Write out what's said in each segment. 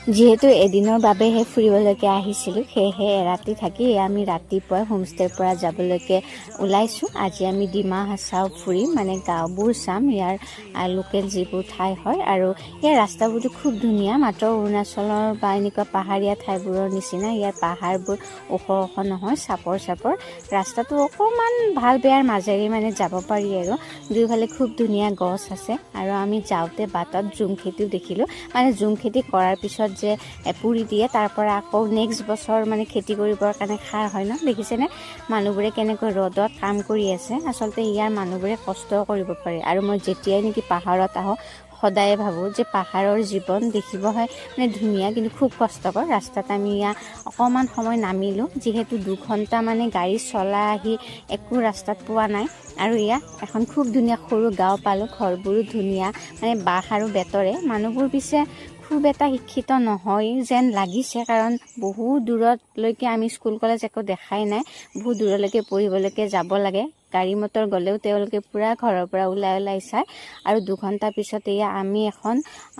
যিহেতু এদিনৰ বাবেহে ফুৰিবলৈকে আহিছিলোঁ, সেয়েহে এৰাতি থাকি আমি ৰাতিপুৱা হোমষ্টেৰ পৰা যাবলৈকে ওলাইছোঁ। আজি আমি ডিমা হাছাও ফুৰিম, মানে গাঁওবোৰ চাম, ইয়াৰ লোকেল যিবোৰ ঠাই হয়। আৰু ইয়াৰ ৰাস্তাবোৰতো খুব ধুনীয়া, মাত্ৰ অৰুণাচলৰ বা এনেকুৱা পাহাৰীয়া ঠাইবোৰৰ নিচিনা ইয়াৰ পাহাৰবোৰ ওখ ওখ নহয়, চাপৰ চাপৰ। ৰাস্তাটো অকণমান ভাল বেয়াৰ মাজেৰে মানে যাব পাৰি আৰু দুয়োফালে খুব ধুনীয়া গছ আছে। আৰু আমি যাওঁতে বাটত জুম খেতিও দেখিলোঁ, মানে জুম খেতি কৰাৰ পিছত যে পুৰি দিয়ে, তাৰ পৰা আকৌ নেক্সট বছৰ মানে খেতি কৰিবৰ কাৰণে সাৰ হয় ন। দেখিছেনে মানুহবোৰে কেনেকৈ ৰ'দত কাম কৰি আছে। আচলতে ইয়াৰ মানুহবোৰে কষ্টও কৰিব পাৰে। আৰু মই যেতিয়াই নেকি পাহাৰত আহোঁ সদায়ে ভাবোঁ যে পাহাৰৰ জীৱন দেখিব হয় মানে ধুনীয়া, কিন্তু খুব কষ্টকৰ। ৰাস্তাত আমি ইয়াত অকণমান সময় নামিলোঁ, যিহেতু 2 ঘণ্টা মানে গাড়ী চলাই আহি একো ৰাস্তাত পোৱা নাই। আৰু ইয়াত এখন খুব ধুনীয়া সৰু গাঁও পালোঁ, ঘৰবোৰো ধুনীয়া, মানে বাঁহ আৰু বেতৰে। মানুহবোৰ পিছে খুব এটা শিক্ষিত নহয় যেন লাগিছে, কাৰণ বহু দূৰলৈকে আমি স্কুল কলেজ একো দেখাই নাই। বহু দূৰলৈকে পঢ়িবলৈকে যাব লাগে। গাড়ী মটৰ গ'লেও তেওঁলোকে পুৰা ঘৰৰ পৰা ওলাই চায়। আৰু 2 ঘণ্টাৰ পিছত এয়া আমি এখন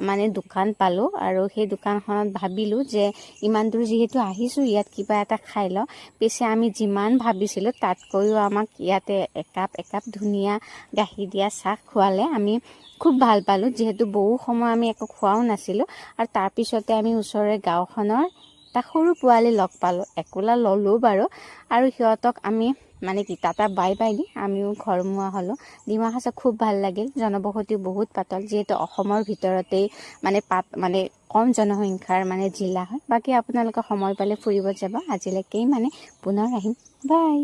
মানে দোকান পালোঁ, আৰু সেই দোকানখনত ভাবিলোঁ যে ইমান দূৰ যিহেতু আহিছোঁ, ইয়াত কিবা এটা খাই লওঁ। পিছে আমি যিমান ভাবিছিলোঁ তাতকৈও আমাক ইয়াতে একাপ ধুনীয়া গাখীৰ দিয়া চাহ খোৱালে। আমি খুব ভাল পালোঁ, যিহেতু বহু সময় আমি একো খোৱাও নাছিলোঁ। আৰু তাৰপিছতে আমি ওচৰৰে গাঁওখনৰ এটা সৰু পোৱালি লগ পালোঁ, একোলা ল'লোঁ বাৰু। আৰু সিহঁতক আমি মানে কি টাটা বাই বাই দি আমিও ঘৰমুৱা হ'লোঁ। ডিমা হাছাও খুব ভাল লাগিল, জনবসতিও বহুত পাতল, যিহেতু অসমৰ ভিতৰতেই মানে কম জনসংখ্যাৰ মানে জিলা হয়। বাকী আপোনালোকে সময় পালে ফুৰিব যাব। আজিলৈকে মানে পুনৰ আহিম, বাই।